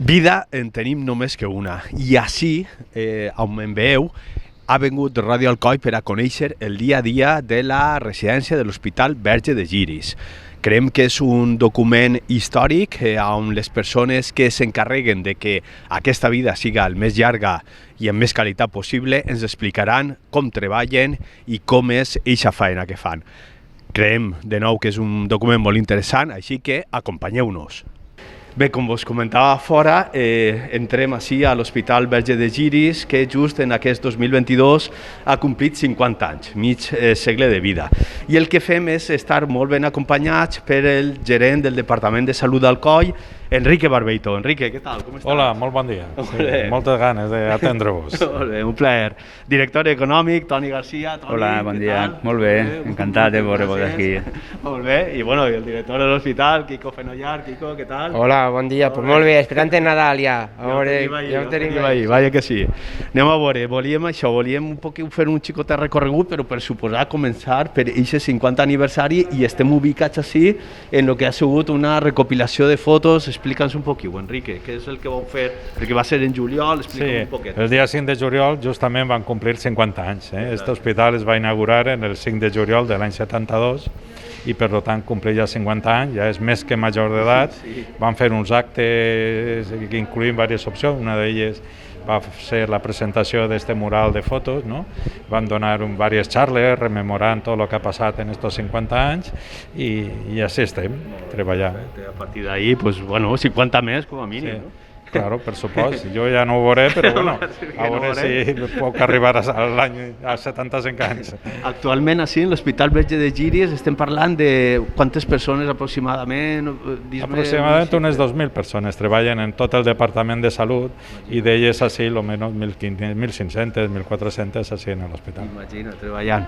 Vida en tenim només que una, i així, on em veieu, ha vengut Ràdio Alcoi per a conèixer el dia a dia de la residència de l'Hospital Verge de Lliris. Creiem que és un document històric on les persones que s'encarreguen de que aquesta vida siga el més llarga i amb més qualitat possible ens explicaran com treballen i com és eixa feina que fan. Creiem, de nou, que és un document molt interessant, així que acompanyeu-nos. Bé, com vos comentava fora, entrem així a l'Hospital Verge de Lliris, que just en aquest 2022 ha complit 50 anys, mig segle de vida. I el que fem és estar molt ben acompanyats per el gerent del Departament de Salut d'Alcoi, Enrique Barbeito. Enrique, què tal? Com estàs? Hola, molt bon dia. Sí, moltes ganes d'atendre-vos. Molt bé, un plaer. Director econòmic, Toni Garcia. Toni, hola, bon dia. Molt bé, encantat de veure-vos aquí. Molt bé, i bueno, el director de l'hospital, Quico Fenollar. Quico, què tal? Hola, bon dia. Pues molt bé, esperant en Nadal ja. Ja ho tenim ahir, vaja que sí. Anem a veure, volíem un poc fer un xicotet recorregut, però per suposar començar per aquest 50 aniversari i estem ubicats així en el que ha sigut una recopilació de fotos. Explica'ns un poquet, Enrique, què és el que vau fer, el que va ser en juliol, explica'm un poquet. El dia 5 de juliol justament van complir 50 anys. Aquest hospital es va inaugurar en el 5 de juliol de l'any 72 i per tant complir ja 50 anys, ja és més que major d'edat. Van fer uns actes que incloïen diverses opcions, una d'elles va ser la presentació d'aquest mural de fotos, no? Van donar diverses xarles rememorant tot el que ha passat en aquests 50 anys i així estem, treballant. A partir d'ahir, pues, bueno, 50 més com a mínim, sí. No? Claro, per supost. Jo ja no ho veuré, però bueno, a veure si puc arribar a 75 anys. Actualment, així, en l'Hospital Verge de Lliris, estem parlant de quantes persones aproximadament? Aproximadament unes 2.000 persones treballen en tot el Departament de Salut i d'elles així, almenys 1.500, 1.400 així en l'hospital. Imagina, treballant.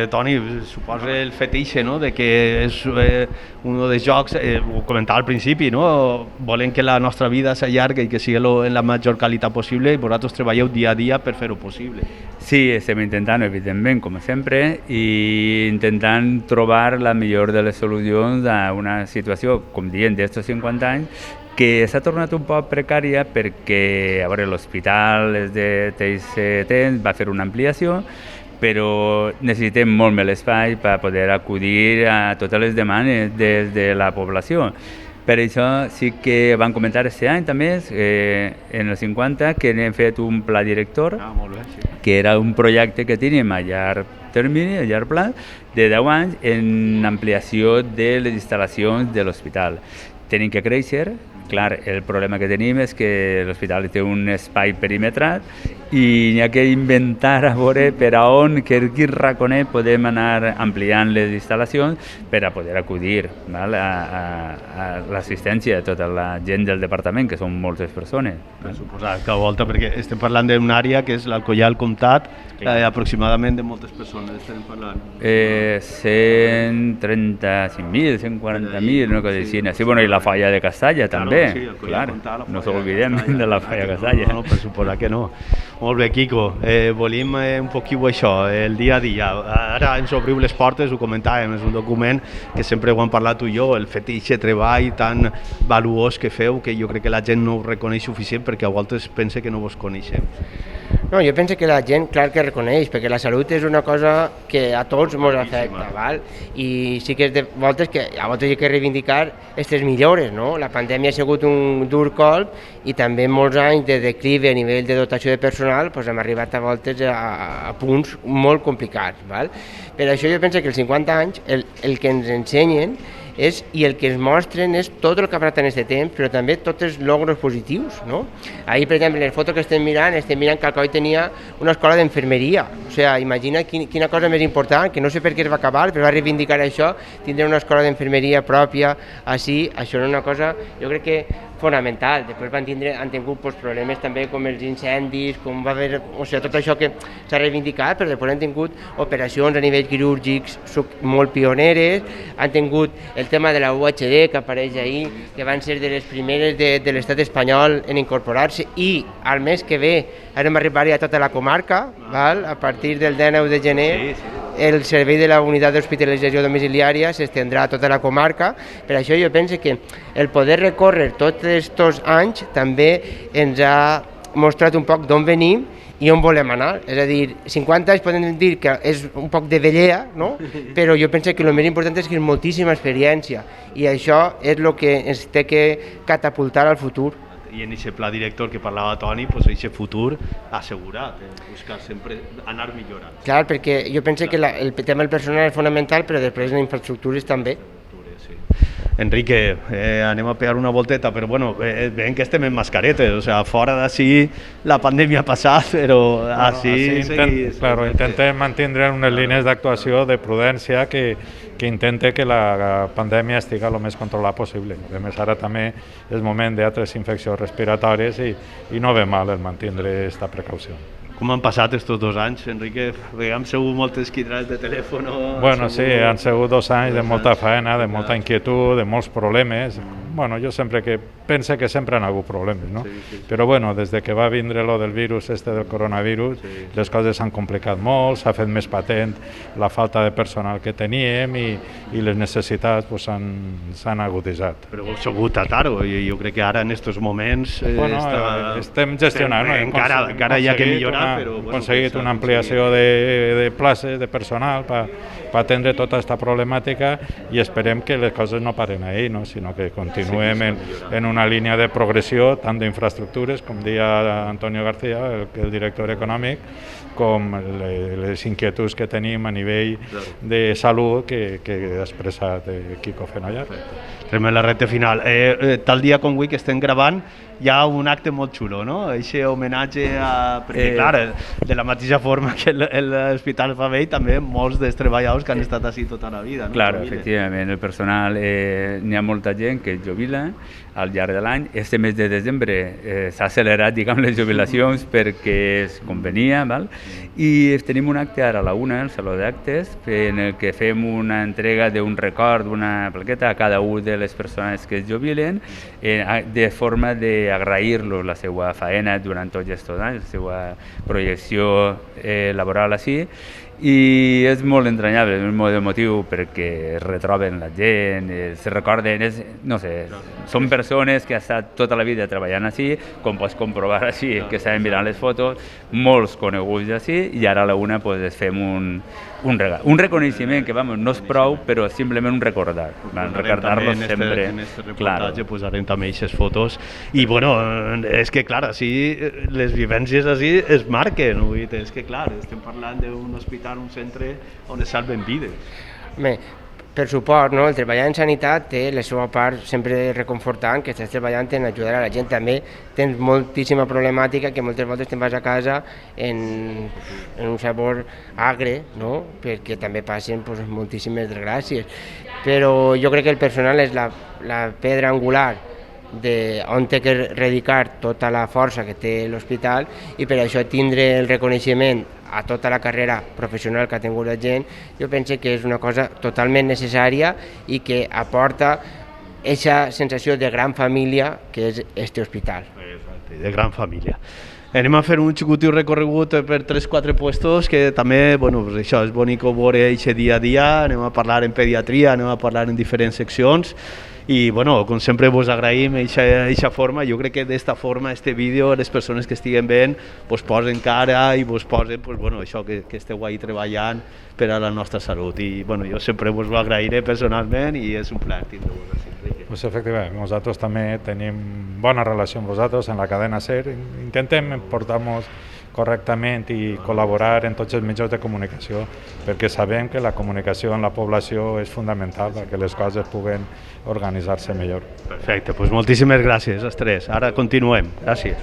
Toni, suposa el fetitxe, no?, de que és un dels jocs, ho comentava al principi, no?, volen que la nostra vida llarga i que sigui en la major qualitat possible i vosaltres treballeu dia a dia per fer-ho possible. Sí, estem intentant, evidentment, com sempre, i intentant trobar la millor de les solucions a una situació, com diem, d'estos 50 anys, que s'ha tornat un poc precària perquè, a veure, l'hospital des de temps va fer una ampliació, però necessitem molt més l'espai per poder acudir a totes les demandes de la població. Per això sí que van comentar aquest any també, en els 50, que hem fet un pla director, que era un projecte que teníem a llarg termini, a llarg pla, de 10 anys en ampliació de les instal·lacions de l'hospital. Tenim que créixer, clar, el problema que tenim és que l'hospital té un espai perimetrat i n'hi ha que inventar a veure per a on, quin raconet podem anar ampliant les instal·lacions per a poder acudir a l'assistència de tota la gent del departament, que són moltes persones. Per suposat, que volta, perquè estem parlant d'una àrea que és l'Alcoià al Comtat, aproximadament de moltes persones estem parlant. 135.000, 140.000, una cosa així. Sí, bueno, i la falla de Castalla també, clar, no s'oblidem de la falla de Castalla. No, per suposar que no. Molt bé, Quico, volíem un poquillo això, el dia a dia. Ara ens obriu les portes, ho comentàvem, és un document que sempre ho hem parlat tu i jo, el fetitxe treball tan valuós que feu, que jo crec que la gent no ho reconeix suficient perquè a voltes pensa que no vos coneixem. No, jo penso que la gent, clar que reconeix, perquè la salut és una cosa que a tots ens afecta, val? I sí que és de voltes que a voltes hi ha que reivindicar aquestes millores, no? La pandèmia ha sigut un dur colp i també molts anys de declive a nivell de dotació de personal, doncs hem arribat a voltes a punts molt complicats, val? Per això jo penso que els 50 anys el que ens ensenyen i el que ens mostren és tot el que ha passat en aquest temps, però també tots els logros positius, no? Ahir, per exemple, les fotos que estem mirant que Alcoi tenia una escola d'enfermeria. O sigui, imagina quina cosa més important, que no sé per què es va acabar, però va reivindicar això, tindre una escola d'enfermeria pròpia, així, això era una cosa, jo crec que fonamental. Després han tingut problemes també com els incendis, com va haver, o sigui, tot això que s'ha reivindicat, però després han tingut operacions a nivell quirúrgics molt pioneres, han tingut el tema de la UHD que apareix ahir, que van ser de les primeres de l'estat espanyol en incorporar-se, i al mes que ve hem arribat a tota la comarca, val? A partir del 19 de gener, el servei de la unitat d'hospitalització domiciliària s'estendrà a tota la comarca. Per això jo penso que el poder recórrer tots aquests anys també ens ha mostrat un poc d'on venim i on volem anar. És a dir, 50 anys podem dir que és un poc de vellea, no? Però jo penso que el més important és que és moltíssima experiència i això és el que ens té que catapultar al futur. I en aquest pla director que parlava Toni, doncs aquest futur assegurat, buscar sempre anar millorant. Clar, perquè jo penso que el tema del personal és fonamental, però després les infraestructures també. Sí. Enrique, anem a pegar una volteta, però bueno, veiem que estem en mascaretes, o sea, fora d'ací la pandèmia ha passat, però així... Claro, intentem mantenir unes línies d'actuació de prudència que intente que la pandèmia estigui el més controlada possible. A més, ara també és moment d'altres infeccions respiratòries i no ve mal el mantenir aquesta precaució. Com han passat estos 2 anys, Enrique? Han sigut moltes quitrades de telèfon? Bueno, sí, han sigut 2 anys de molta feina, de molta inquietud, de molts problemes. Bueno, jo sempre pense que sempre han hagut problemes, no? Sí. Però bueno, des que va vindre lo del virus, del coronavirus, les coses s'han complicat molt, s'ha fet més patent la falta de personal que teníem i les necessitats s'han aguditzat. Però heu sabut tratar-ho, i jo crec que ara en aquests moments... Estem gestionant, no? Encara hi ha que millorar. Hem aconseguit una ampliació de places, de personal, per atendre tota aquesta problemàtica i esperem que les coses no paren ahí, no? Sinó que continuem en una línia de progressió, tant d'infraestructures, com deia Antonio García, el director econòmic, com les inquietuds que tenim a nivell de salut que ha expressat Quico Fenollar. Entrem en la recta final. Tal dia com avui que estem gravant hi ha un acte molt xulo, no? Aquest homenatge perquè, clar, de la mateixa forma que l'hospital fa vell, també molts dels treballadors que han estat així tota la vida. Claro, efectivament, el personal, n'hi ha molta gent que es jubila al llarg de l'any. Este mes de desembre s'ha accelerat, diguem, les jubilacions perquè es convenia, val? I tenim un acte ara a la 1, al Saló d'Actes, en el que fem una entrega d'un record, una plaqueta a cada una de les persones que es jubilen, de forma d'agrair-los la seva feina durant tots aquests anys, la seva projecció laboral així. I és molt entranyable, és molt emotiu perquè es retroben la gent, se recorden, no sé, són persones que han estat tota la vida treballant així, com pots comprovar així, que estaven mirant les fotos, molts coneguts així, i ara a la 1 es fem un regal, un reconeixement que no és prou, però simplement un recordar-los sempre. En aquest reportatge posarem també aquestes fotos i bueno, és que clar, així les vivències així es marquen, és que clar, estem parlant d'un hospital, un centre on es salven vides. Bé, per suport, no? El treballar en sanitat té la seva part sempre reconfortant, que estàs treballant en ajudar a la gent. També tens moltíssima problemàtica que moltes voltes te'n vas a casa en un sabor agre, no? Perquè també passen moltíssimes desgràcies. Però jo crec que el personal és la pedra angular on té que dedicar tota la força que té l'hospital i per això tindre el reconeixement a tota la carrera professional que ha tingut la gent, jo penso que és una cosa totalment necessària i que aporta aquesta sensació de gran família que és este hospital. De gran família. Anem a fer un xicotiu recorregut per 3-4 puestos que també, bueno, pues això és bonic veure aquest dia a dia, anem a parlar en pediatria, anem a parlar en diferents seccions i, bueno, com sempre vos agraïm aquesta forma. Jo crec que d'esta forma, este vídeo, les persones que estiguen veient, vos posen cara i vos posen, pues, bueno, això que esteu ahí treballant per a la nostra salut. I, bueno, jo sempre vos ho agrairé personalment i és un plaer tindre-vos així. Pues efectivament, nosaltres també tenim bona relació amb vosaltres en la cadena SER. Intentem portar-nos correctament i col·laborar en tots els mitjans de comunicació perquè sabem que la comunicació amb la població és fundamental perquè les coses puguen organitzar-se millor. Perfecte, doncs moltíssimes gràcies als tres. Ara continuem. Gràcies.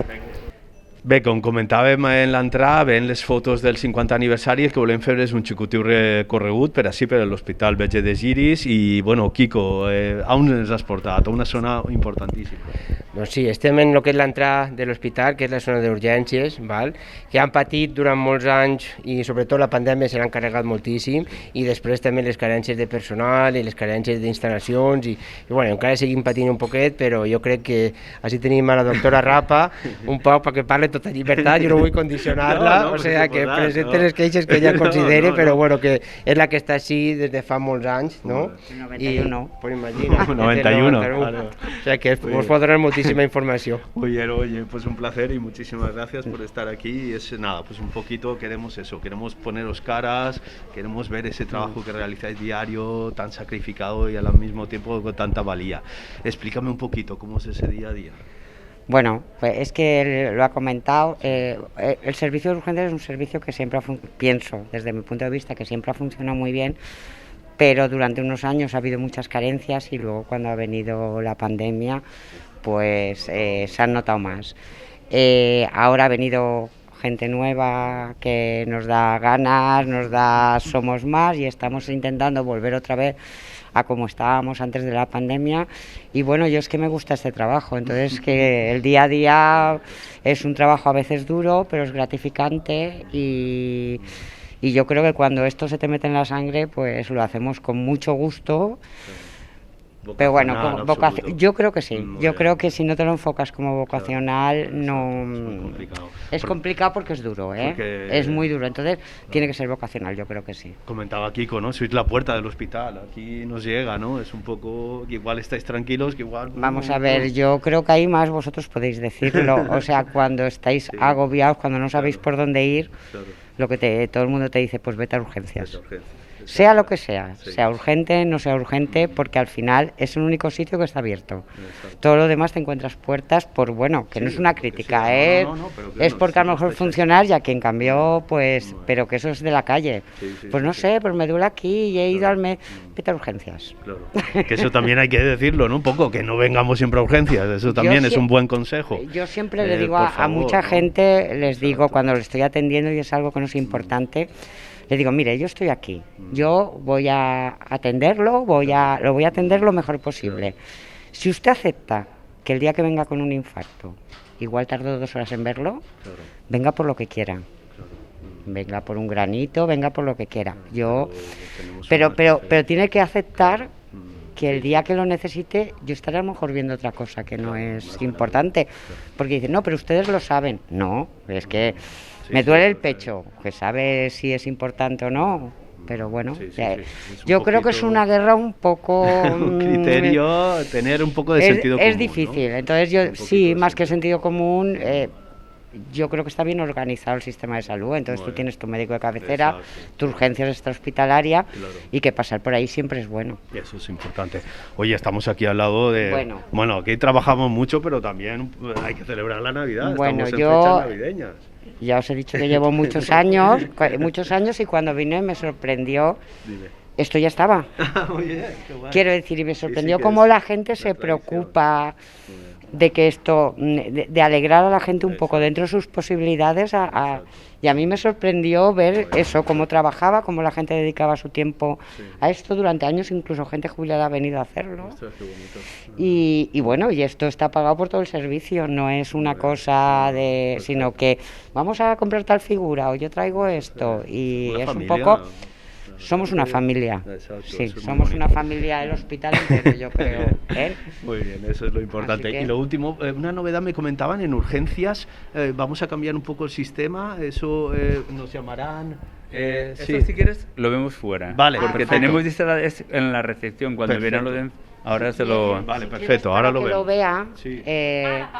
Bé, com comentàvem en l'entrada, veient les fotos del 50 aniversari, el que volem fer és un xicotiu recorregut per així per l'Hospital Verge de Giris i, bueno, Quico, on ens has portat? A una zona importantíssima. Doncs sí, estem en el que és l'entrada de l'hospital, que és la zona d'urgències, que han patit durant molts anys i sobretot la pandèmia se l'han carregat moltíssim, i després també les carències de personal i les carències d'instal·lacions i bueno, encara seguim patint un poquet, però jo crec que així tenim a la doctora Rapa un poc perquè parle tota llibertat, jo no vull condicionar-la, o sigui que presente les queixes que ella consideri, però bueno, que és la que està així des de fa molts anys, no? 91. Pues imagina, 91. O sea que os puedo dar muchísima información. Oye, pues un placer y muchísimas gracias por estar aquí. Y es nada, pues un poquito queremos eso, queremos poneros caras, queremos ver ese trabajo que realizáis diario, tan sacrificado y al mismo tiempo con tanta valía. Explícame un poquito cómo es ese día a día. Bueno, pues es que lo ha comentado, el servicio de urgencias es un servicio que siempre pienso, desde mi punto de vista, que siempre ha funcionado muy bien, pero durante unos años ha habido muchas carencias y luego cuando ha venido la pandemia, pues se han notado más. Ahora ha venido gente nueva que nos da ganas, somos más y estamos intentando volver otra vez a como estábamos antes de la pandemia, y bueno, yo es que me gusta este trabajo, entonces que el día a día es un trabajo a veces duro, pero es gratificante y yo creo que cuando esto se te mete en la sangre, pues lo hacemos con mucho gusto. Pero bueno, yo creo que sí. Yo creo que si no te lo enfocas como vocacional, no... Es complicado porque es duro, ¿eh? Porque es muy duro, entonces tiene que ser vocacional, yo creo que sí. Comentaba Kiko, ¿no? Sois la puerta del hospital, aquí nos llega, ¿no? Es un poco, que igual estáis tranquilos, que igual... Vamos a ver, yo creo que ahí más vosotros podéis decirlo, o sea, cuando estáis agobiados, cuando no sabéis por dónde ir, lo que todo el mundo te dice, pues vete a urgencias. Sea lo que sea, sea urgente, no sea urgente, porque al final es el único sitio que está abierto. Todo lo demás te encuentras puertas por, bueno, que no es una crítica, es porque a lo mejor funcionar y a quien cambió, pues, pero que eso es de la calle. Pues no sé, pues me duele aquí y he ido al vete a urgencias. Claro. Que eso también hay que decirlo, ¿no? Un poco, que no vengamos siempre a urgencias, eso también es un buen consejo. Yo siempre le digo a mucha gente, les digo cuando les estoy atendiendo y es algo que no es importante, le digo, mire, yo estoy aquí, yo voy a atenderlo, lo voy a atender lo mejor posible. Si usted acepta que el día que venga con un infarto, igual tardo 2 horas en verlo, venga por lo que quiera. Venga por un granito, venga por lo que quiera. Pero tiene que aceptar que el día que lo necesite, yo estaré a lo mejor viendo otra cosa que no es importante. Porque dicen, no, pero ustedes lo saben. No, es que me duele el pecho, que sabe si es importante o no, pero bueno, yo creo que es una guerra un poco... un criterio, tener un poco de sentido común. Es difícil, ¿no? Entonces yo sí, más que sentido común, yo creo que está bien organizado el sistema de salud, entonces tú tienes tu médico de cabecera, tu urgencia extrahospitalaria, y que pasar por ahí siempre es bueno. Y eso es importante. Oye, estamos aquí al lado de... Bueno, aquí trabajamos mucho, pero también hay que celebrar la Navidad, estamos en fechas navideñas. Ya os he dicho que llevo muchos años y cuando vine me sorprendió. Esto ya estaba. Muy bien, qué guay. Quiero decir, y me sorprendió cómo la gente se preocupa de que esto, de alegrar a la gente un poco dentro de sus posibilidades. Y a mí me sorprendió ver eso, cómo trabajaba, cómo la gente dedicaba su tiempo a esto durante años, incluso gente jubilada ha venido a hacerlo. Y bueno, y esto está pagado por todo el servicio, no es una cosa de, sino que vamos a comprar tal figura o yo traigo esto, y es un poco... Somos una familia, sí, somos una familia del hospital entero, yo creo. Muy bien, eso es lo importante. Y lo último, una novedad me comentaban en urgencias, vamos a cambiar un poco el sistema, eso nos llamarán... Eso si quieres lo vemos fuera, vale, porque tenemos en la recepción, cuando vieran lo de... Ahora se lo... Vale, perfecto, ahora lo vemos. Que lo vea,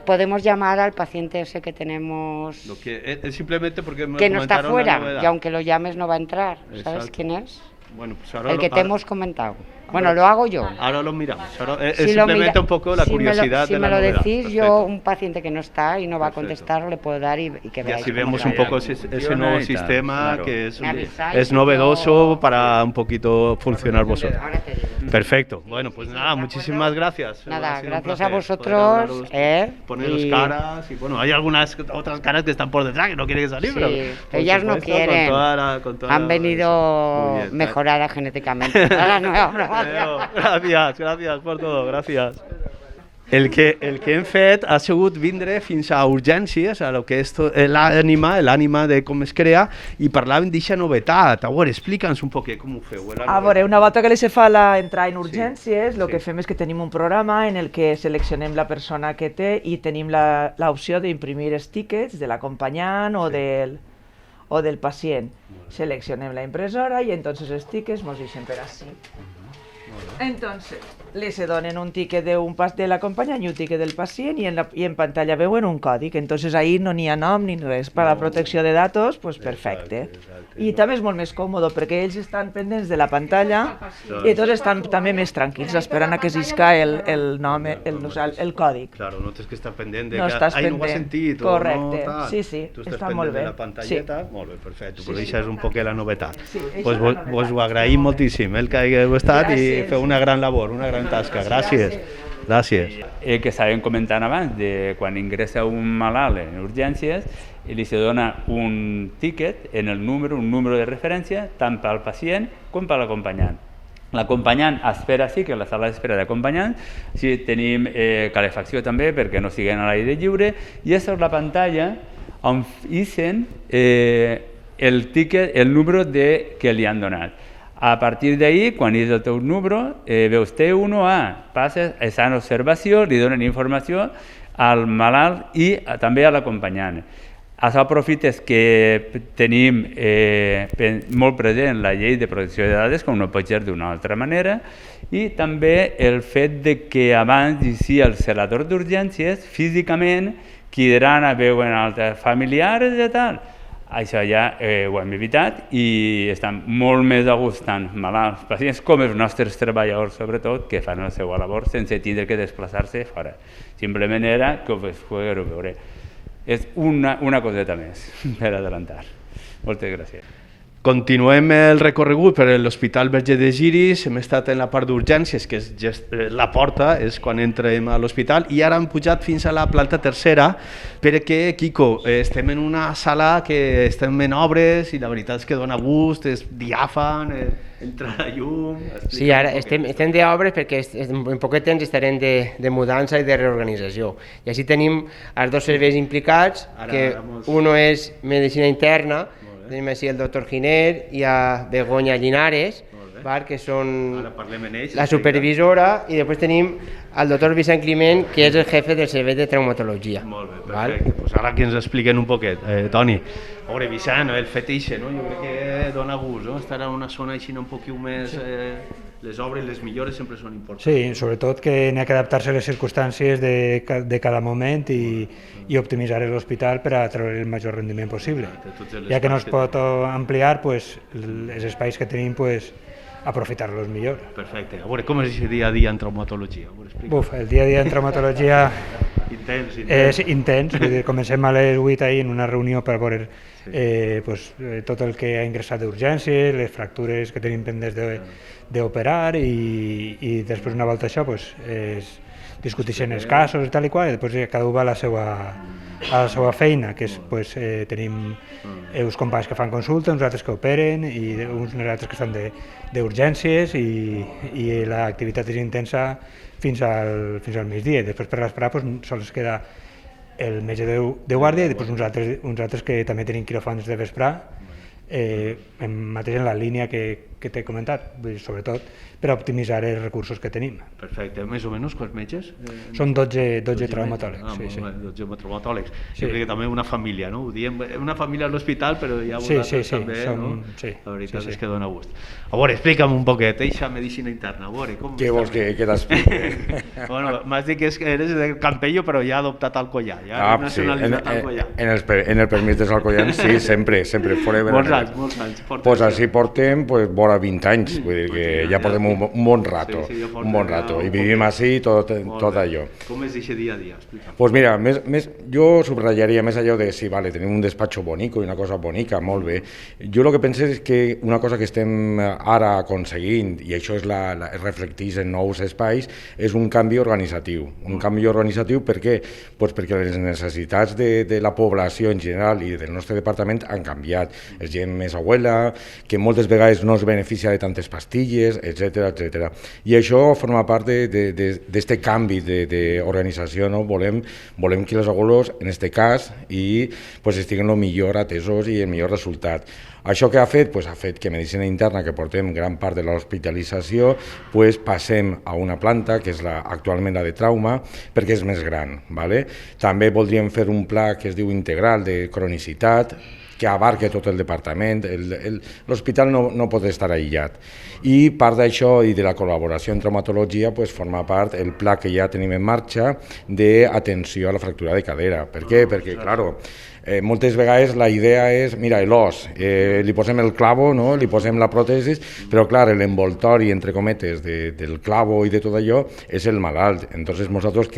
podemos llamar al paciente ese que tenemos... Es simplemente porque me que no está fuera, y aunque lo llames no va a entrar. ¿Sabes quién es? Bueno, pues ahora el que te hemos comentado. Bueno, lo hago yo. Ahora lo miramos. Es simplemente un poco la curiosidad de la novedad. Si me lo decís, yo, un paciente que no está y no va a contestar, le puedo dar y que veáis. Y así vemos un poco ese nuevo sistema que es novedoso para un poquito funcionar vosotros. Perfecto. Bueno, pues nada, muchísimas gracias. Nada, gracias a vosotros. Poneros caras y bueno, hay algunas otras caras que están por detrás que no quieren salir, pero ellas no quieren. Han venido mejoradas genéticamente. Gracias por todo, gracias. El que hem fet ha sigut vindre fins a urgències, a lo que és l'ànima de com es crea, i parlàvem d'aquesta novetat. A veure, explica'ns un poc com ho feu. A veure, una volta que se fa entrar en urgències, el que fem és que tenim un programa en el que seleccionem la persona que té i tenim l'opció d'imprimir els tickets de l'acompanyant o del pacient. Seleccionem la impressora i entonces els tickets ens deixen per així. Entonces, se donen un ticket de l'acompanyant i un ticket del pacient i en pantalla veuen un còdic. Entonces ahí no n'hi ha nom ni res. Per a la protecció de datos, pues perfecte. I també és molt més còmode perquè ells estan pendents de la pantalla i tots estan també més tranquils esperant a que s'isca el nom, el còdic. Claro, no tens que estar pendent de no estàs pendent. No ho has sentit. Correcte, o no, sí, tu està molt bé. Tu estàs pendent de la pantalleta, molt bé, perfecte. Pues això és un poc la novetat. Pues vos ho agraïm moltíssim el que hagueu estat i feu una gran labor, una gran tasca. Gràcies. Gràcies. El que estàvem comentant abans, de quan ingressa un malalt en urgències, li se dona un tiquet en el número, un número de referència, tant pel pacient com per l'acompanyant. L'acompanyant espera sí que la sala d'espera d'acompanyant, si tenim calefacció també perquè no siguin a l'aire lliure, i aquesta és la pantalla on isen el tiquet, el número que li han donat. A partir d'ahí, quan és el teu número, veus T1A, passes, està en observació, li donen informació al malalt i també a l'acompanyant. Això aprofites que tenim molt present la llei de protecció de dades, com no pot ser d'una altra manera, i també el fet de que abans hi el celador d'urgències, físicament, cridaran a veure altres familiars i tal. Això ja ho hem evitat i estan molt més a gust tant malalts, pacients com els nostres treballadors, sobretot, que fan la seva labor sense tindre que desplaçar-se fora. Simplement era que ho pogueu veure. És una coseta més per adelantar. Moltes gràcies. Continuem el recorregut per l'Hospital Verge de Giris, hem estat en la part d'urgències, que és la porta, és quan entrem a l'hospital, i ara hem pujat fins a la planta tercera, perquè, Quico, estem en una sala que estem en obres i la veritat és que dona gust, és diàfan, entra la llum... Sí, ara estem d'obres perquè en poquet temps estarem de mudança i de reorganització. I així tenim els dos serveis implicats, que un és medicina interna, tenim així el doctor Giner i a Begoña Linares, que són la supervisora, i després tenim el doctor Vicent Climent, que és el jefe del servei de traumatologia. Molt bé, perfecte. Pues ara que ens expliquen un poquet. Toni, a veure, Vicent, el fetiche, no? Jo crec que dona gust, no? Estar en una zona així un poquet més... Les obres i les millores sempre són importants. Sí, sobretot que n'hi ha que adaptar-se a les circumstàncies de cada moment i optimitzar l'hospital per a treure el major rendiment possible. Ja que no es pot ampliar, els espais que tenim, aprofitar-los millor. Perfecte. A veure, com és el dia a dia en traumatologia? El dia a dia en traumatologia és intens. Comencem a les 8 ahir en una reunió per veure tot el que ha ingressat d'urgències, les fractures que tenim pendents d'operar i després una volta això es discuteixen els casos i tal i qual, i després cada un va a la seva feina, que és tenim uns companys que fan consulta, uns altres que operen i uns altres que estan d'urgències i l'activitat és intensa fins al migdia. Després per l'esperar sols queda el metge de guàrdia i després uns altres que també tenim quiròfans de vesprà, mateix en la línia que t'he comentat, sobretot per optimitzar els recursos que tenim. Perfecte. Més o menys quants metges? Són 12 traumatòlegs. 12 traumatòlegs. Jo crec que també una família, no? Ho diem, una família a l'hospital, però hi ha vosaltres també, no? La veritat és que dona gust. A veure, explica'm un poquet, eixa medicina interna, a veure, com... Què vols que t'expliqui? Bueno, m'has dit que eres de Campello, però ja ha adoptat Alcoyà, ja ha nacionalitzat Alcoyà. En el permís de Alcoyà, sí, sempre, forever. Molts anys. Pues així portem vora 20 anys, vull dir que ja portem un bon rato, i vivim així tot allò. Com és aquest dia a dia? Explica'm. Pues mira, jo subratllaria més allò de, sí, vale, tenim un despatxo bonico i una cosa bonica, molt bé. Jo el que penso és que una cosa que estem ara aconseguint, i això es reflecteix en nous espais, és un canvi organitzatiu. Un canvi organitzatiu per què? Pues perquè les necessitats de la població en general i del nostre departament han canviat. És gent més abuela, que moltes vegades no es ven beneficia de tantes pastilles, etc. I això forma part d'aquest canvi d'organització, no? Volem que els abuelos, en aquest cas, pues, estiguen el millor atesos i el millor resultat. Això què ha fet? Pues ha fet que Medicina Interna, que portem gran part de l'hospitalització, pues passem a una planta, que és actualment la de trauma, perquè és més gran. ¿Vale? També voldríem fer un pla que es diu integral de cronicitat, que abarca tot el departament. L'hospital no pot estar aïllat. I part d'això i de la col·laboració en traumatologia pues, forma part el pla que ja tenim en marxa d'atenció a la fractura de cadera. Per què? Perquè, claro, moltes vegades la idea és, mira, l'os, li posem el clavo, no? Li posem la pròtesi, però clar, l'envoltori, entre cometes, del clavo i de tot allò és el malalt. Entonces nosaltres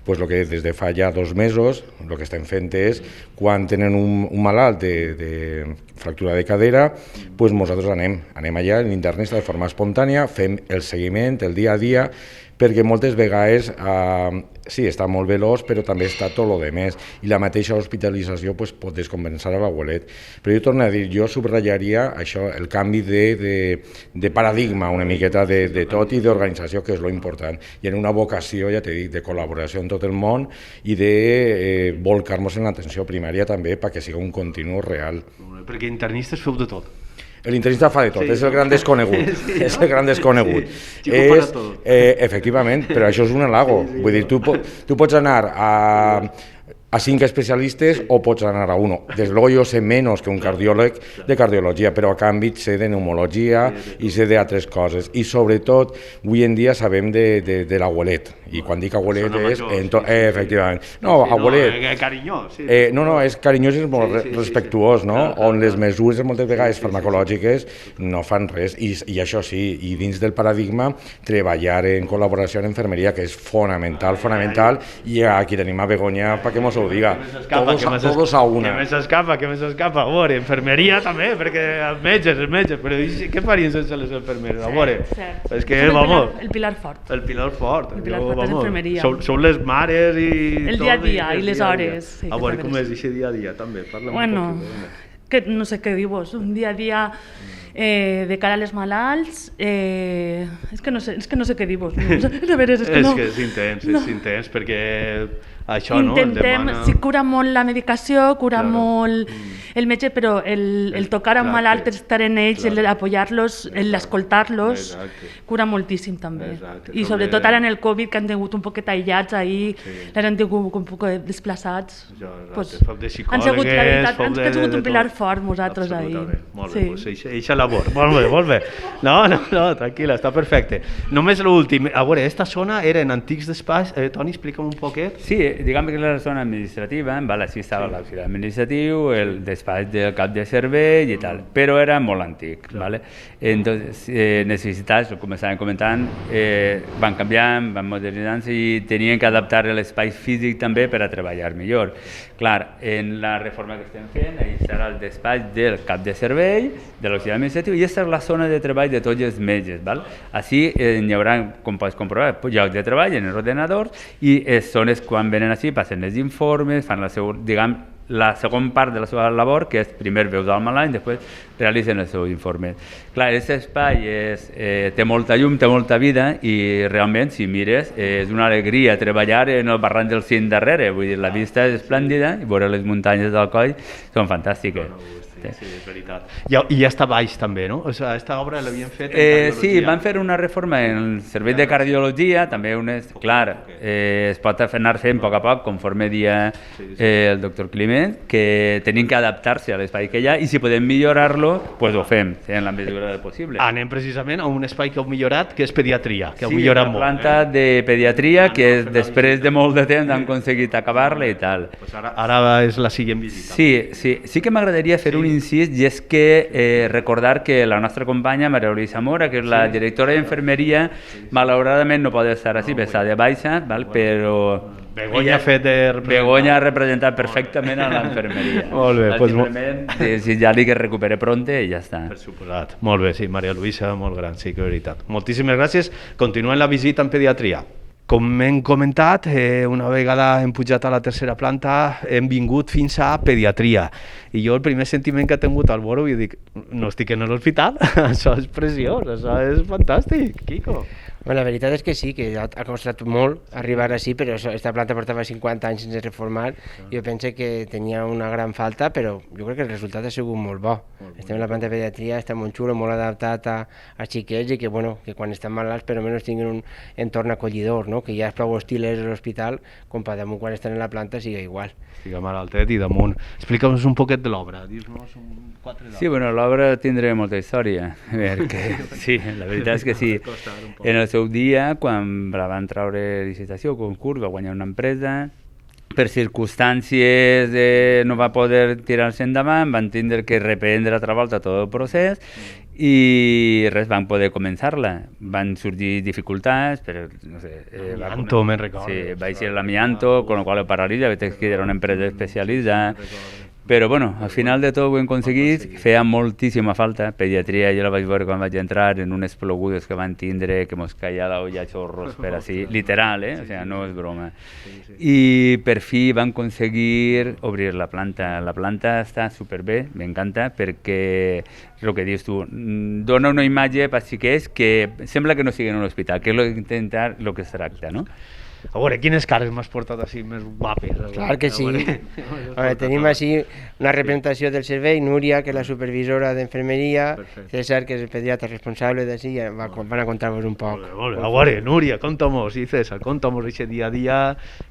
pues, lo que des de fa ja 2 mesos el que estem fent és, quan tenen un malalt de fractura de cadera, pues nosaltres anem allà, l'internista, de forma espontània, fem el seguiment, el dia a dia, perquè moltes vegades sí, està molt veloç, però també està tot el demés, i la mateixa hospitalització pues, pot descompensar a l'abuelet. Però jo torno a dir, jo subratllaria això, el canvi de paradigma una miqueta de tot i d'organització, que és lo important, i en una vocació, ja t'he dit, de col·laboració en tot el món i de volcar-nos en l'atenció primària també perquè sigui un continu real. Perquè internistes feu de tot. L'internista fa de tot, és el gran desconegut, és el gran desconegut. Efectivament, però això és un halago. Vull dir, tu pots anar a 5 especialistes o pots anar a uno. Desde luego yo sé menos que un cardiòleg de cardiologia, però a canvi sé de neumologia i sé d'altres coses. I sobretot, avui en dia sabem de l'abuelet. I quan dic abuelet és... Efectivament. No, abuelet... Carinyós. No, és carinyós i és molt respectuós, no? On les mesures moltes vegades farmacològiques no fan res. I això sí, i dins del paradigma, treballar en col·laboració en infermeria, que és fonamental, i aquí tenim a Begoña perquè mos ho diga. Todos a una. Que més escapa. A veure, infermeria també, perquè els metges, però què farien sense les infermeres? A veure, és que, vamos... El pilar fort. El pilar fort és infermeria. Són les mares i... El dia a dia i les hores. A veure, com és aquest dia a dia també? Bueno, no sé què dir-vos, un dia a dia de cara a les malalts, és que no sé què dir-vos. És intens, perquè això, no? Intentem, sí, cura molt la medicació, cura molt el metge, però el tocar a un malalt, estar en ells, l'apoyar-los, l'escoltar-los, cura moltíssim també. I sobretot ara en el Covid, que han tingut un poquet aïllats ahir, l'han tingut un poc desplaçats. Han sigut un pilar fort nosaltres ahir. Molt bé, eixa labor. Molt bé. No, tranquil·la, està perfecte. Només l'últim, a veure, esta zona eren antics despatx, Toni, explica'm un poquet. Sí, diguem que la zona administrativa, així estava l'auxiliar administratiu, el despatx del cap de servei i tal, però era molt antic. Entonces, necessitats, com estàvem comentant, van canviant, van modernitzant i tenien que adaptar l'espai físic també per a treballar millor. Clar, en la reforma que estem fent, ahí serà el despatx del cap de servei, de l'auxiliar administratiu, i aquesta és la zona de treball de tots els metges. Així hi haurà, com pots comprovar, llocs de treball en els ordenadors i són quan venen així, passen els informes, fan la segona part de la seva labor, que és primer veus el malalt i després realitzen els seus informes. Clar, aquest espai té molta llum, té molta vida i realment, si mires, és una alegria treballar en el barranc del Cint darrere. Vull dir, la vista és esplèndida i veure les muntanyes del Coll són fantàstiques. Sí, és veritat. I ja està baix també, no? O sigui, aquesta obra l'havien fet en cardiologia. Sí, van fer una reforma en el servei de cardiologia, també clar, es pot anar fent a poc, conforme dia el doctor Climent, que tenim que adaptar-se a l'espai que hi ha i si podem millorar-lo, doncs ho fem, en la mesura del possible. Anem precisament a un espai que heu millorat, que és pediatria, que heu millorat molt. Sí, la planta de pediatria, que després de molt de temps han aconseguit acabar-la i tal. Ara és la següent visita. Sí que m'agradaria fer un incís, i és que recordar que la nostra companya Maria Luisa Mora, que és la directora d'infermeria, malauradament no pot estar així, està de baixa, però Begoña ha representat perfectament a l'infermeria. Molt bé. Desitjar-li que es recupere pronte i ja està. Per suposat. Molt bé, sí, Maria Luisa, molt gran, sí que és veritat. Moltíssimes gràcies. Continuem la visita en pediatria. Com hem comentat, una vegada hem pujat a la tercera planta hem vingut fins a pediatria i jo el primer sentiment que he tingut al veure-ho i dic, no estic en l'hospital, això és preciós, això és fantàstic, Quico. Bueno, la veritat és que sí, que ha costat molt arribar així, però aquesta planta portava 50 anys sense reformar. Jo penso que tenia una gran falta, però jo crec que el resultat ha sigut molt bo. Estem en la planta de pediatria, està molt xulo, molt adaptat als xiquets i que, bueno, que quan estan malalts per almenys tinguin un entorn acollidor, no? Que ja és prou hostil a l'hospital, com per damunt quan estan en la planta siga igual. Siga malaltet i damunt. Explica'ns un poquet de l'obra, dis-nos quatre Sí, bueno, l'obra tindrà molta història, perquè sí, la veritat és que sí. En el seu dia, quan la van treure licitació, concurs, va guanyar una empresa, per circumstàncies no va poder tirar-se endavant, van tindre que reprendre altra volta tot el procés i res, van poder començar-la. Van sorgir dificultats, però no sé... L'amianto, me'n recordo. Sí, va ser l'amianto, con lo qual el paralitza, que era una empresa especialitzada. Però, bueno, al final de tot ho hem aconseguit, feia moltíssima falta. Pediatria, jo la vaig veure quan vaig entrar en unes plogudes que van tindre, que mos caia l'olla a xorros per així, literal, o sigui, no és broma. I per fi van aconseguir obrir la planta. La planta està superbé, m'encanta, perquè, el que dius tu, dona una imatge per xiquets que sembla que no siguin en un hospital, que és intentar el que es tracta, no? A veure, quines cares m'has portat així més guapes? Clar que sí. Tenim així una representació del servei, Núria, que és la supervisora d'enfermeria, César, que és el pediatre responsable d'ací, van a contar-vos un poc. Molt bé, a veure, Núria, conta-mos, i César, conta-mos aquest dia a dia,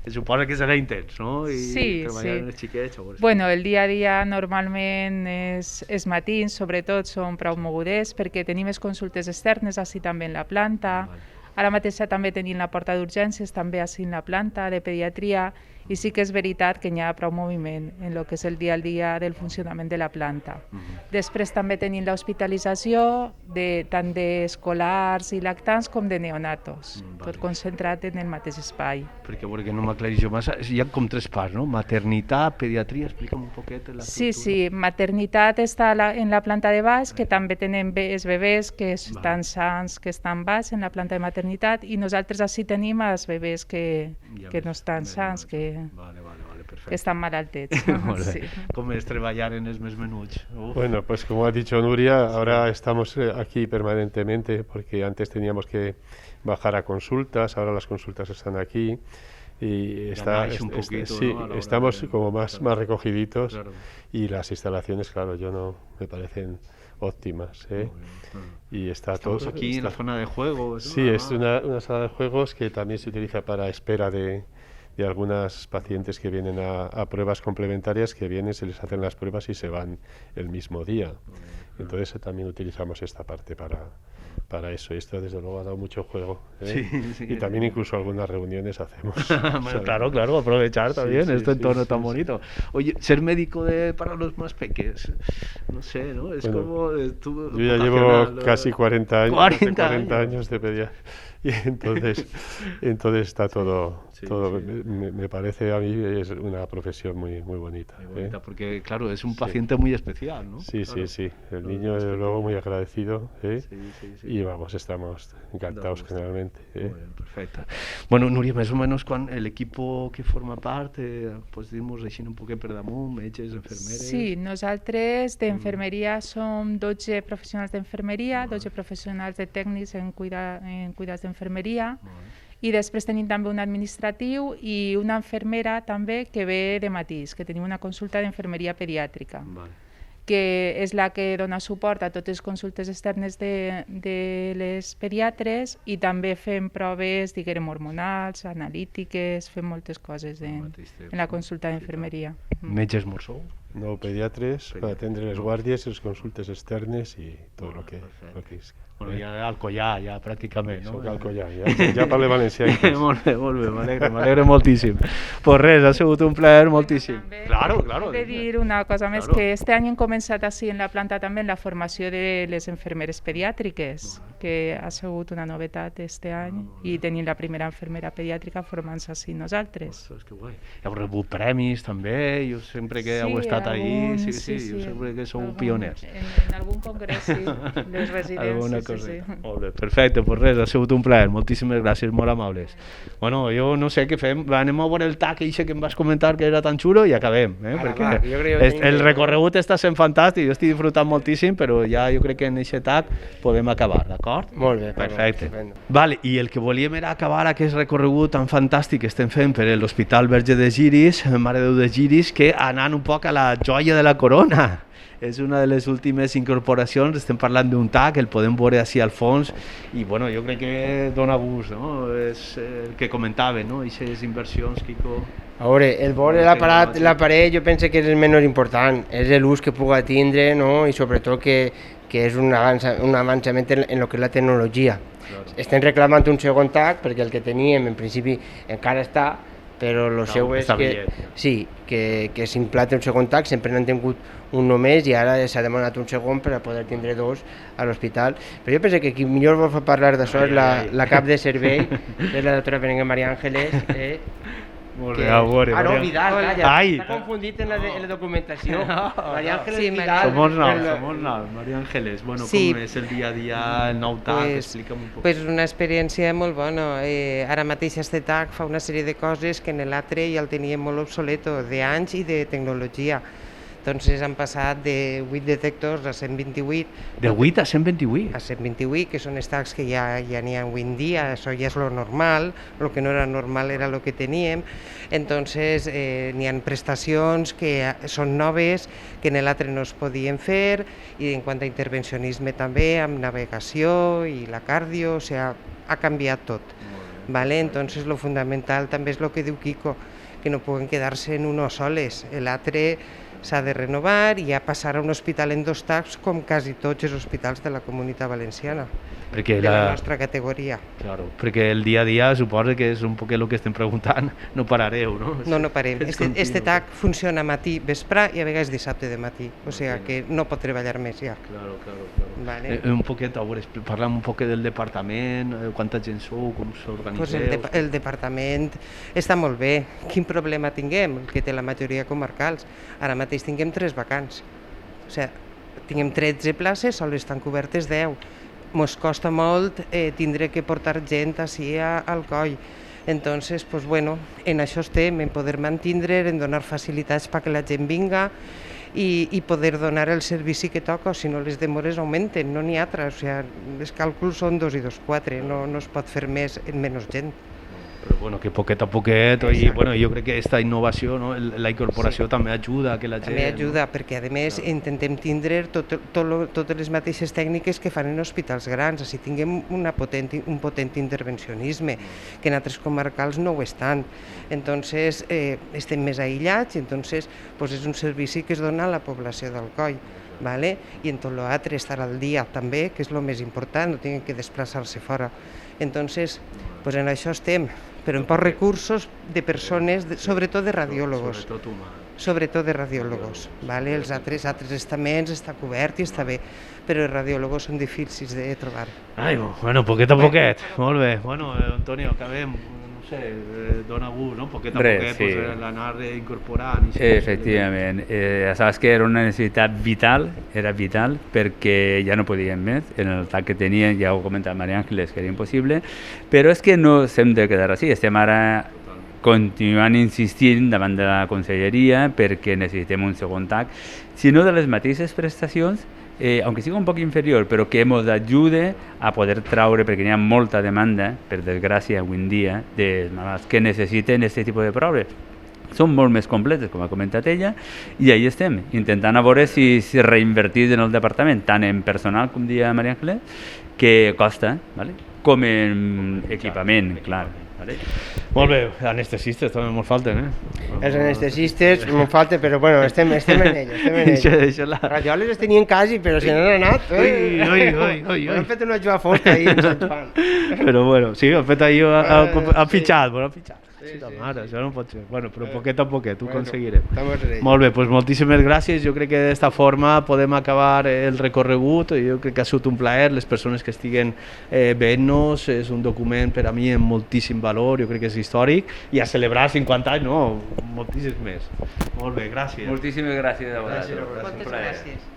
suposa que serà intens, no? I sí, treballar amb els xiquets. Bueno, el dia a dia normalment és matins, sobretot són prou mogudes, perquè tenim les consultes externes així també en la planta. Ara mateix també tenim la porta d'urgències, també així en la planta de pediatria, i sí que és veritat que hi ha prou moviment en el que és el dia a dia del funcionament de la planta. Després també tenim l'hospitalització tant d'escolars i lactants com de neonatos, tot concentrat en el mateix espai. Perquè, a veure, que no m'aclareix massa, hi ha com tres parts, no? Maternitat, pediatria, explica'm un poquet l'estructura. Sí, maternitat està en la planta de baix, que també tenen els bebès que estan sans, que estan baix en la planta de maternitat, i nosaltres així tenim els bebès que no estan sans, que están malaltets. Sí. ¿Cómo es trabajar en los menuts? Bueno, pues como ha dicho Nuria, ahora estamos aquí permanentemente porque antes teníamos que bajar a consultas, ahora las consultas están aquí y estamos como más recogiditos, claro. Y las instalaciones, claro, me parecen óptimas, ¿eh? Y estamos aquí en la zona de juegos, ¿no? Sí, es una sala de juegos que también se utiliza para espera de algunas pacientes que vienen a pruebas complementarias, que vienen, se les hacen las pruebas y se van el mismo día. Entonces también utilizamos esta parte para eso. Esto desde luego ha dado mucho juego, ¿eh? Sí, y también incluso algunas reuniones hacemos. Bueno, claro, aprovechar también este entorno tan bonito. Oye, ser médico para los más pequeños, no sé, ¿no? Es como... yo ya llevo casi 40 años, 40 años de pediatría. Y entonces está todo me parece a mí es una profesión muy bonita. Muy bonita, porque claro, es un paciente muy especial, ¿no? Sí, claro. Sí. El niño desde luego muy agradecido, ¿eh? Sí. Y vamos, estamos encantados generalmente. Bien, perfecto. Bueno, Núria, más o menos con el equipo que forma parte, pues dimos així un poquet per damunt, metges, enfermeres... Sí, nosaltres d'enfermeria som 12 professionals d'enfermeria, 12 professionals de tècnics en cuidats d'enfermeria, i després tenim també un administratiu i una infermera també que ve de matís, que tenim una consulta d'enfermeria pediàtrica, que és la que dona suport a totes les consultes externes de les pediatres, i també fem proves, diguem, hormonals, analítiques, fem moltes coses en la consulta d'enfermeria. Metges morçó? No, pediatres, para atendre les guàrdies, les consultes externes i tot el que és. Bueno, ja Alcoyà, ja pràcticament, no? Soc Alcoyà, ja parle valencià. Molt bé, m'alegro moltíssim. Pues res, ha sigut un plaer moltíssim. Claro. He de dir una cosa més, que este any hem començat així en la planta també la formació de les infermeres pediàtriques, que ha sigut una novetat este any, i tenim la primera infermera pediàtrica formant-se així nosaltres. Ostres, que guai. Heu rebut premis també, jo sempre que heu estat ahí, sí, jo sempre que sou pioners. En algun congrés, sí, les residències. sí. Molt bé, perfecte, pues res, ha sigut un plaer, moltíssimes gràcies, molt amables. Bueno, jo no sé què fem, anem a veure el TAC que em vas comentar que era tan xulo i acabem, perquè el recorregut està sent fantàstic, jo estic disfrutant moltíssim, però ja jo crec que en aquest TAC podem acabar, d'acord? Molt bé. Perfecte. Vale, i el que volíem era acabar aquest recorregut tan fantàstic que estem fent per l'Hospital Verge de Giris, Mare de Déu de Giris, que anant un poc a la joia de la corona. És una de les últimes incorporacions, estem parlant d'un TAC, el podem veure així al fons, i bueno, jo crec que dona gust, no? És el que comentava, no? Aquestes inversions, Quico... A veure, el veure l'aparell jo penso que és el menys important, és l'ús que pugui tindre, no? I sobretot que és un avançament en el que és la tecnologia. Estem reclamant un segon TAC perquè el que teníem en principi encara està, però el seu és que sí, que s'implanta un segon TAC, sempre n'han tingut un només i ara s'ha demanat un segon per a poder tindre dos a l'hospital. Però jo penso que qui millor vol parlar d'això és la cap de servei, és la doctora Berenguer Maria Ángeles. Molt bé, a veure. Ah, no, Vidal, calla, s'ha confundit en la documentació. Maria Ángeles Vidal. Somos nous, Maria Ángeles. Bueno, com és el dia a dia, el nou TAC? Explica'm un poc. Pues una experiència molt bona. Ara mateix este TAC fa una sèrie de coses que en l'altre ja el teníem molt obsoleto, d'anys i de tecnologia. Entonces han passat de 8 detectors a 128. De 8 a 128? A 128, que són els TACs que ja n'hi ha avui en dia, això ja és lo normal, el que no era normal era el que teníem. Entonces n'hi ha prestacions que són noves, que en l'altre no es podien fer, i en quant a intervencionisme també, amb navegació i la cardio, o sigui, ha canviat tot. ¿Vale? Entonces lo fundamental també és el que diu Quico, que no poden quedar-se en uno soles. L'altre s'ha de renovar i ja passar a un hospital en 2 TACs com quasi tots els hospitals de la Comunitat Valenciana, de la nostra categoria. Claro, perquè el dia a dia suposa que és un poc el que estem preguntant, no parareu, no? No parem. Este TAC funciona matí, vespre i a vegades dissabte de matí, o sigui que no pot treballar més ja. Claro. Un poquet, a veure, parlem un poc del departament, quanta gent sou, com s'organitzeu? El departament està molt bé. Quin problema tinguem? El que té la majoria comarcals. Ara mateix tinguem 3 vacants. O sigui, tinguem 13 places, sols estan cobertes 10. Ens costa molt tindre que portar gent així al coll. Entonces, pues bueno, en això estem, en poder mantindre, en donar facilitats perquè la gent vinga i poder donar el servici que toca, si no les demores augmenten, no n'hi ha altra. O sigui, els càlculs són 2 i 2, 4, no es pot fer més en menys gent. Però bueno, que poquet a poquet, i bueno, jo crec que aquesta innovació, no? La incorporació també ajuda a que la gent... També ajuda, perquè a més intentem tindre totes les mateixes tècniques que fan en hospitals grans, així tinguem un potent intervencionisme, que en altres comarcals no ho estan. Entonces estem més aïllats i entonces és un servici que es dona a la població del coll. ¿Vale? I en tot l'altre estar al dia també, que és el més important, no tenen que desplaçar-se fora. Entonces, en això estem, però amb pocs recursos de persones, sobretot de radiòlegos. Sobretot de radiòlegos. ¿Vale? Els altres estaments està cobert i està bé, però els radiòlegos són difícils de trobar. Ai, bueno, poquet a poquet, molt bé. Bueno, Antonio, acabem. Dona gust, no? Poquet a poquet, sí. L'anar incorporant. Efectivament. Saps que era una necessitat vital, era vital, perquè ja no podíem més. En el TAC que tenien, ja ho comentava Maria Ángeles, que era impossible, però és que no s'hem de quedar així. Estem ara continuant insistint davant de la conselleria perquè necessitem un segon TAC, si no de les mateixes prestacions, aunque sigui un poc inferior, però que ens ajude a poder traure, perquè hi ha molta demanda, per desgràcia avui en dia, de malalts que necessiten aquest tipus de proves. Són molt més completes, com ha comentat ella, i ahí estem, intentant a veure si reinvertís en el departament, tant en personal, com deia Maria Ángeles, que costa, ¿vale? Com en equipament, clar. Vale. Molt bé, anestesistes també ens falten, Els anestesistes ens falten, però bueno, estem en ells. Radioles les tenien quasi, però si no han anat. Han fet una jugada fosca ahir en Sant Joan. Però bueno, sí, han fet ahir, han fitxat, Sí, mare, això no pot ser. Bueno, però poquet a poquet ho aconseguirem. Molt bé, doncs moltíssimes gràcies. Jo crec que d'esta forma podem acabar el recorregut. Jo crec que ha sigut un plaer. Les persones que estiguen veient-nos, és un document per a mi amb moltíssim valor, jo crec que és històric, i a celebrar 50 anys, no, moltíssims més. Molt bé, gràcies. Moltíssimes gràcies a vosaltres. Moltes gràcies.